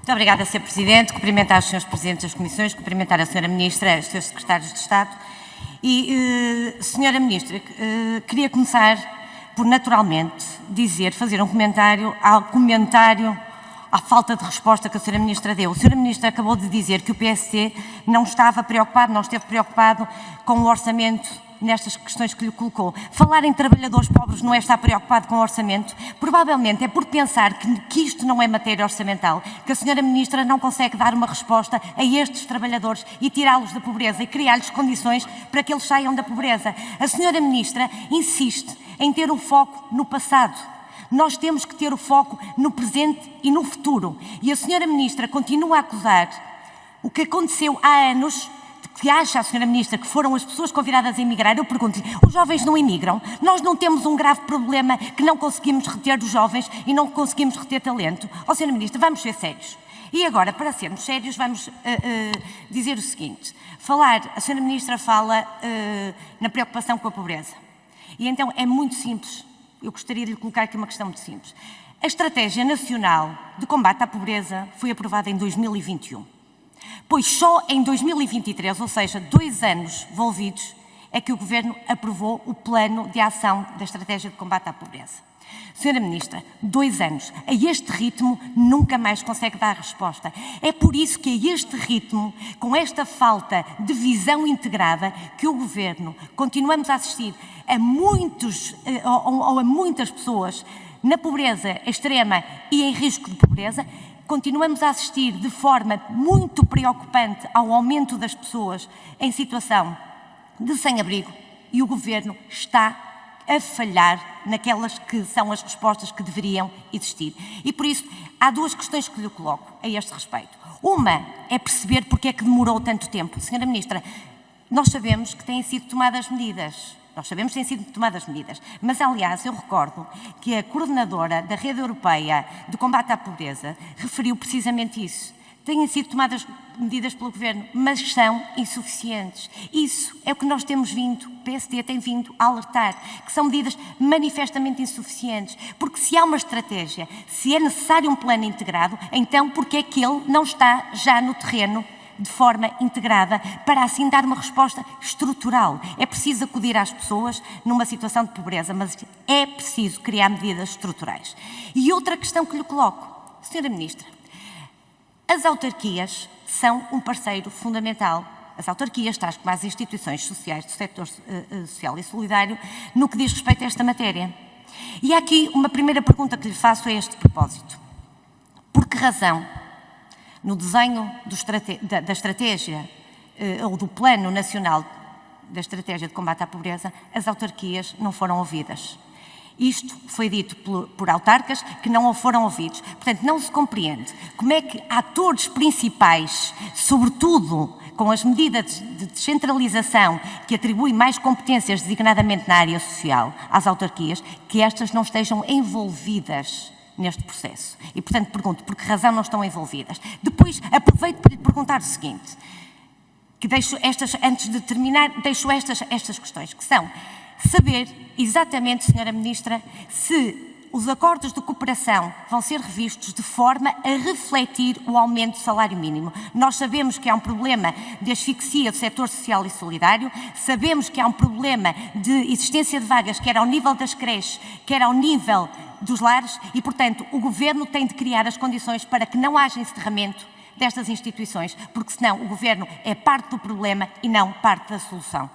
Muito obrigada, Sr. Presidente. Cumprimentar os Srs. Presidentes das Comissões, cumprimentar a Sra. Ministra, os Srs. Secretários de Estado. E, Sra. Ministra, queria começar por, naturalmente, fazer um comentário à falta de resposta que a Sra. Ministra deu. A Sra. Ministra acabou de dizer que o PST não esteve preocupado com o orçamento nestas questões que lhe colocou. Falar em trabalhadores pobres não é estar preocupado com o orçamento? Provavelmente é por pensar que isto não é matéria orçamental, que a Sra. Ministra não consegue dar uma resposta a estes trabalhadores e tirá-los da pobreza e criar-lhes condições para que eles saiam da pobreza. A Sra. Ministra insiste em ter o foco no passado. Nós temos que ter o foco no presente e no futuro. E a Sra. Ministra continua a acusar o que aconteceu há anos. Que acha a Sra. Ministra que foram as pessoas convidadas a emigrar? Eu pergunto-lhe, os jovens não emigram? Nós não temos um grave problema que não conseguimos reter dos jovens e não conseguimos reter talento? Sra. Ministra, vamos ser sérios. E agora, para sermos sérios, vamos dizer o seguinte. A Sra. Ministra fala na preocupação com a pobreza. E então é muito simples. Eu gostaria de lhe colocar aqui uma questão muito simples. A Estratégia Nacional de Combate à Pobreza foi aprovada em 2021. Pois só em 2023, ou seja, 2 anos envolvidos, é que o Governo aprovou o Plano de Ação da Estratégia de Combate à Pobreza. Sra. Ministra, 2 anos. A este ritmo nunca mais consegue dar resposta. É por isso que a este ritmo, com esta falta de visão integrada, que o Governo continuamos a assistir a muitas pessoas na pobreza extrema e em risco de pobreza. Continuamos a assistir de forma muito preocupante ao aumento das pessoas em situação de sem-abrigo e o Governo está a falhar naquelas que são as respostas que deveriam existir. E por isso há 2 questões que lhe coloco a este respeito. Uma é perceber porque é que demorou tanto tempo. Sra. Ministra, nós sabemos que têm sido tomadas medidas. Mas, aliás, eu recordo que a coordenadora da Rede Europeia de Combate à Pobreza referiu precisamente isso. Têm sido tomadas medidas pelo Governo, mas são insuficientes. Isso é o que nós temos vindo, o PSD tem vindo a alertar, que são medidas manifestamente insuficientes. Porque se há uma estratégia, se é necessário um plano integrado, então porque é que ele não está já no terreno de forma integrada, para assim dar uma resposta estrutural? É preciso acudir às pessoas numa situação de pobreza, mas é preciso criar medidas estruturais. E outra questão que lhe coloco, Sra. Ministra, as autarquias são um parceiro fundamental. As autarquias, tais como as instituições sociais do setor social e solidário, no que diz respeito a esta matéria. E há aqui uma primeira pergunta que lhe faço a este propósito. Por que razão, no desenho da estratégia ou do Plano Nacional da Estratégia de Combate à Pobreza, as autarquias não foram ouvidas? Isto foi dito por autarcas que não foram ouvidos. Portanto, não se compreende como é que atores principais, sobretudo com as medidas de descentralização que atribuem mais competências, designadamente na área social, às autarquias, que estas não estejam envolvidas neste processo. E, portanto, pergunto, por que razão não estão envolvidas? Depois, aproveito para lhe perguntar o seguinte, que antes de terminar, deixo estas questões, que são saber exatamente, Sra. Ministra, se os acordos de cooperação vão ser revistos de forma a refletir o aumento do salário mínimo. Nós sabemos que há um problema de asfixia do setor social e solidário, sabemos que há um problema de existência de vagas, quer ao nível das creches, quer ao nível dos lares, e, portanto, o Governo tem de criar as condições para que não haja encerramento destas instituições, porque senão o Governo é parte do problema e não parte da solução.